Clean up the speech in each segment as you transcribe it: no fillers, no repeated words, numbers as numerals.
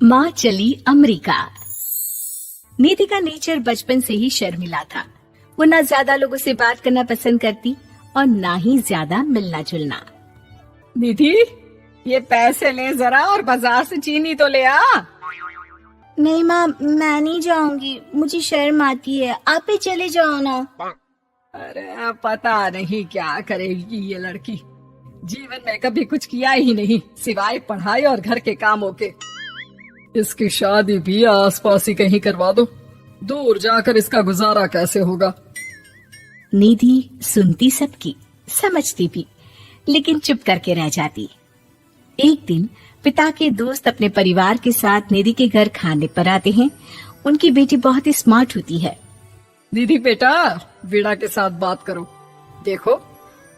माँ चली अमेरिका। निधि का नेचर बचपन से ही शर्मिला था। वो ना ज्यादा लोगों से बात करना पसंद करती और ना ही ज्यादा मिलना जुलना। निधि, ये पैसे ले जरा और बाजार से चीनी तो ले आ। नहीं माँ, मैं नहीं जाऊंगी, मुझे शर्म आती है, आप ही चले जाओ ना। अरे पता नहीं क्या करेगी ये लड़की, जीवन में कभी कुछ किया ही नहीं सिवाय पढ़ाई और घर के कामों के। इसकी शादी भी आसपास ही कहीं करवा दो, दूर जाकर इसका गुजारा कैसे होगा। निधि सुनती सबकी, समझती भी, लेकिन चुप करके रह जाती। एक दिन पिता के दोस्त अपने परिवार के साथ निधि के घर खाने पर आते हैं। उनकी बेटी बहुत ही स्मार्ट होती है। निधि बेटा, वीणा के साथ बात करो, देखो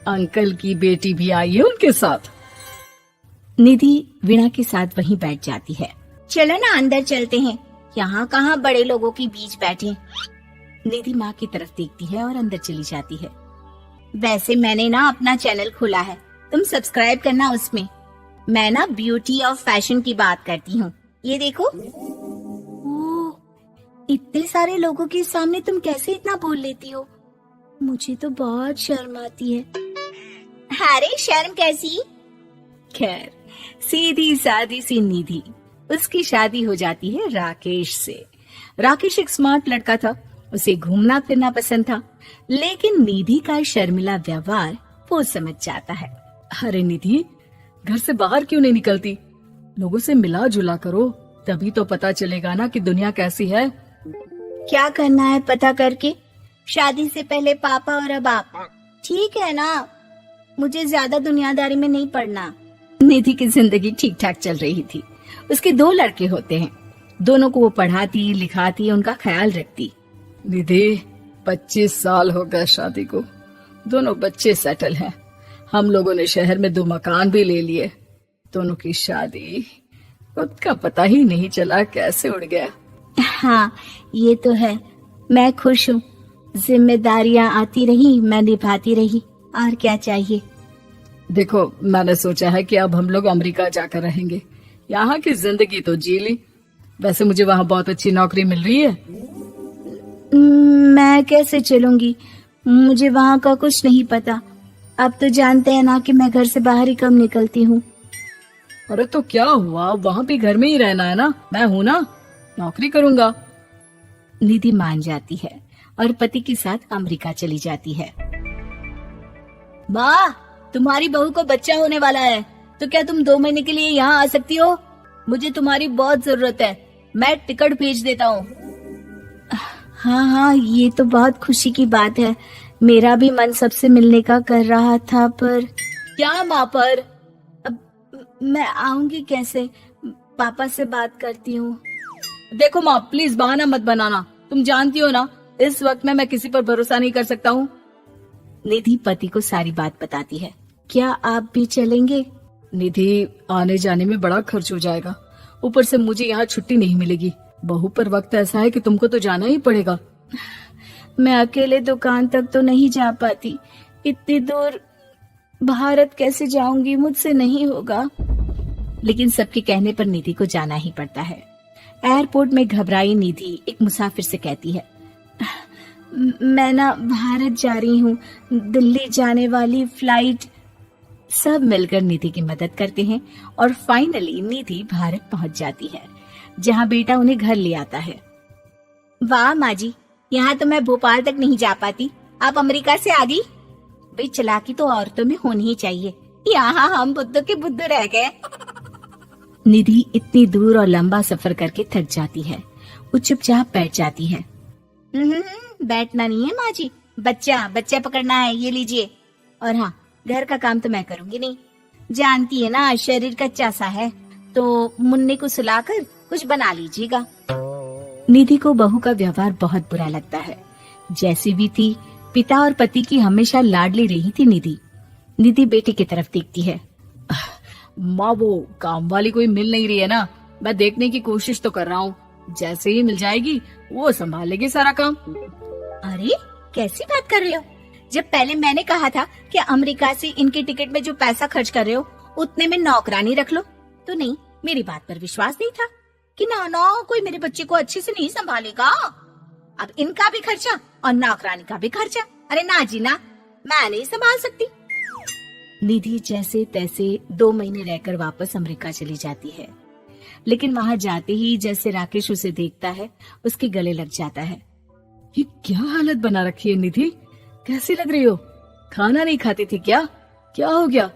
अंकल की बेटी भी आई है उनके साथ। निधि वीणा के साथ वहीं बैठ जाती है। चलो ना अंदर चलते हैं, यहाँ कहाँ बड़े लोगों के बीच बैठे। निधि माँ की तरफ देखती है और अंदर चली जाती है। वैसे मैंने ना अपना चैनल खोला है, तुम सब्सक्राइब करना उसमें। मैं ना ब्यूटी और फैशन की बात करती हूँ, ये देखो। ओह, इतने सारे लोगों के सामने तुम कैसे इतना बोल लेती हो? मुझे तो बहुत शर्म आती है। अरे शर्म कैसी? खैर, सीधी सादी सी निधि, उसकी शादी हो जाती है राकेश से। राकेश एक स्मार्ट लड़का था, उसे घूमना फिरना पसंद था, लेकिन निधि का शर्मिला व्यवहार वो समझ जाता है। अरे निधि, घर से बाहर क्यों नहीं निकलती? लोगों से मिला जुला करो, तभी तो पता चलेगा ना कि दुनिया कैसी है। क्या करना है पता करके? शादी से पहले पापा और अब आप, ठीक है ना? मुझे ज्यादा दुनियादारी में नहीं पड़ना। निधि की जिंदगी ठीक ठाक चल रही थी। उसके 2 लड़के होते हैं, दोनों को वो पढ़ाती लिखाती, उनका ख्याल रखती। निधि, 25 साल हो गए शादी को, दोनों बच्चे सेटल हैं। हम लोगों ने शहर में 2 मकान भी ले लिए। दोनों की शादी खुद का पता ही नहीं चला कैसे उड़ गया। हाँ, ये तो है। मैं खुश हूँ, जिम्मेदारियाँ आती रही, मैं निभाती रही, और क्या चाहिए। देखो, मैंने सोचा है कि अब हम लोग अमेरिका जाकर रहेंगे। यहाँ की जिंदगी तो जी ली, वैसे मुझे वहाँ बहुत अच्छी नौकरी मिल रही है। मैं कैसे चलूंगी? मुझे वहाँ का कुछ नहीं पता। अब तो जानते हैं ना कि मैं घर से बाहर ही कम निकलती हूँ। अरे तो क्या हुआ, वहाँ भी घर में ही रहना है ना, मैं हूँ ना, नौकरी करूँगा। निधि मान जाती है और पति के साथ अमेरिका चली जाती है। माँ, तुम्हारी बहू को बच्चा होने वाला है, तो क्या तुम 2 महीने के लिए यहाँ आ सकती हो? मुझे तुम्हारी बहुत जरूरत है, मैं टिकट भेज देता हूँ। हाँ हाँ, ये तो बहुत खुशी की बात है। मेरा भी मन सबसे मिलने का कर रहा था, पर क्या माँ पर? अब मैं आऊंगी कैसे? पापा से बात करती हूँ। देखो माँ, प्लीज बहाना मत बनाना, तुम जानती हो ना इस वक्त में मैं किसी पर भरोसा नहीं कर सकता हूँ। निधि पति को सारी बात बताती है। क्या आप भी चलेंगे? निधि, आने जाने में बड़ा खर्च हो जाएगा, ऊपर से मुझे यहाँ छुट्टी नहीं मिलेगी। बहू पर वक्त ऐसा है कि तुमको तो जाना ही पड़ेगा। मैं अकेले दुकान तक तो नहीं जा पाती, इतनी दूर भारत कैसे जाऊंगी? मुझसे नहीं होगा। लेकिन सबके कहने पर निधि को जाना ही पड़ता है। एयरपोर्ट में घबराई निधि एक मुसाफिर से कहती है, मैं ना भारत जा रही हूँ, दिल्ली जाने वाली फ्लाइट। सब मिलकर निधि की मदद करते हैं और फाइनली निधि भारत पहुंच जाती है, जहां बेटा उन्हें घर ले आता है। वाह माँ जी, यहाँ तो मैं भोपाल तक नहीं जा पाती, आप अमेरिका से आ गई। भाई, चालाकी तो औरतों में होनी ही चाहिए, यहाँ हम बुद्धू के बुद्धू रह गए। निधि इतनी दूर और लंबा सफर करके थक जाती है, वो चुपचाप बैठ जाती है। बैठना नहीं है माँ जी, बच्चा पकड़ना है, ये लीजिए। और हाँ, घर का काम तो मैं करूंगी नहीं, जानती है ना शरीर कच्चा सा है, तो मुन्ने को सुलाकर कुछ बना लीजिएगा। निधि को बहू का व्यवहार बहुत बुरा लगता है। जैसी भी थी, पिता और पति की हमेशा लाडली रही थी निधि। निधि बेटी की तरफ देखती है। माँ, वो काम वाली कोई मिल नहीं रही है ना, मैं देखने की कोशिश तो कर रहा हूँ, जैसे ही मिल जाएगी वो संभालेगी सारा काम। अरे कैसी बात कर रहे हो? जब पहले मैंने कहा था कि अमेरिका से इनके टिकट में जो पैसा खर्च कर रहे हो उतने में नौकरानी रख लो, तो नहीं, मेरी बात पर विश्वास नहीं था। कि ना ना कोई मेरे बच्चे को अच्छे से नहीं संभालेगा। अब इनका भी खर्चा और नौकरानी का भी खर्चा। अरे ना जी ना, मैं नहीं संभाल सकती। निधि जैसे तैसे 2 महीने रहकर वापस अमेरिका चली जाती है, लेकिन वहां जाते ही जैसे राकेश उसे देखता है उसके गले लग जाता है। ये क्या हालत बना रखी है निधि, कैसी लग रही हो? खाना नहीं खाती थी क्या? क्या हो गया?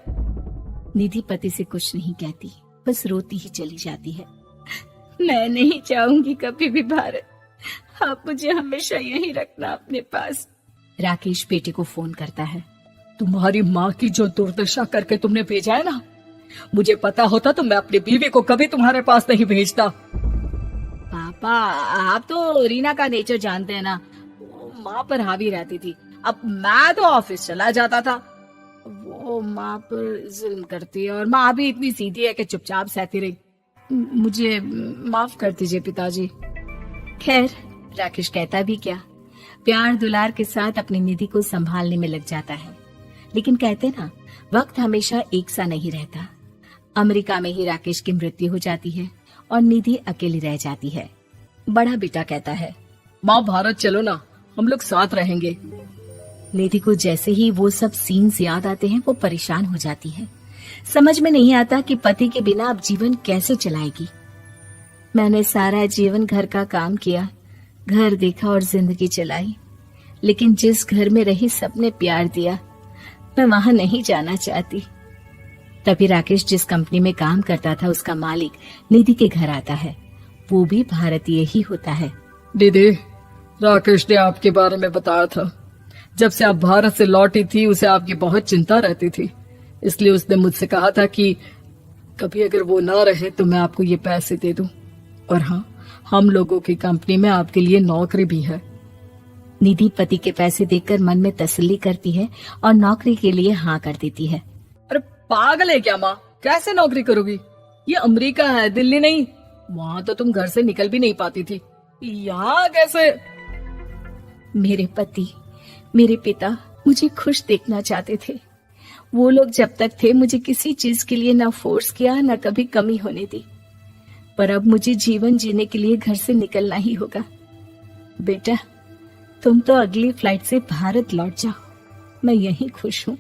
निधि पति से कुछ नहीं कहती, बस रोती ही चली जाती है। मैं नहीं चाहूंगी कभी भी भारत, आप मुझे हमेशा यहीं रखना अपने पास। राकेश बेटे को फोन करता है। तुम्हारी माँ की जो दुर्दशा करके तुमने भेजा है ना, मुझे पता होता तो मैं अपनी बीवी को कभी तुम्हारे पास नहीं भेजता। पापा, आप तो रीना का नेचर जानते हैं ना, वो माँ पर हावी रहती थी। अब मैं तो ऑफिस चला जाता था, वो माँ पर जुल्म करती है और माँ भी इतनी सीधी है कि चुपचाप सहती रही। मुझे माफ कर दीजिए पिताजी। खैर, राकेश कहता भी क्या, प्यार दुलार के साथ अपनी निधि को संभालने में लग जाता है। लेकिन कहते ना, वक्त हमेशा एक सा नहीं रहता। अमेरिका में ही राकेश की मृत्यु हो जाती है और निधि अकेली रह जाती है। बड़ा बेटा कहता है, माँ भारत चलो ना, हम लोग साथ रहेंगे। निधि को जैसे ही वो सब सीन्स याद आते हैं वो परेशान हो जाती है। समझ में नहीं आता कि पति के बिना अब जीवन कैसे चलाएगी। मैंने सारा जीवन घर का काम किया, घर देखा और जिंदगी चलाई, लेकिन जिस घर में रही सबने प्यार दिया, मैं वहां नहीं जाना चाहती। तभी राकेश जिस कंपनी में काम करता था उसका मालिक निधि के घर आता है। वो भी भारतीय ही होता है। दीदी, राकेश ने आपके बारे में बताया था। जब से आप भारत से लौटी थी उसे आपकी बहुत चिंता रहती थी, इसलिए उसने मुझसे कहा था कि कभी अगर वो ना रहे तो मैं आपको ये पैसे दे दूं। और हाँ, हम लोगों की कंपनी में आपके लिए नौकरी भी है। निधि पति के पैसे देखकर मन में तसल्ली करती है और नौकरी के लिए हाँ कर देती है। अरे पागल है क्या माँ, कैसे नौकरी करोगी? ये अमेरिका है, दिल्ली नहीं। वहाँ तो तुम घर से निकल भी नहीं पाती थी, यहाँ कैसे? मेरे पति, मेरे पिता मुझे खुश देखना चाहते थे। वो लोग जब तक थे मुझे किसी चीज के लिए ना फोर्स किया, ना कभी कमी होने दी। पर अब मुझे जीवन जीने के लिए घर से निकलना ही होगा। बेटा, तुम तो अगली फ्लाइट से भारत लौट जाओ, मैं यहीं खुश हूँ।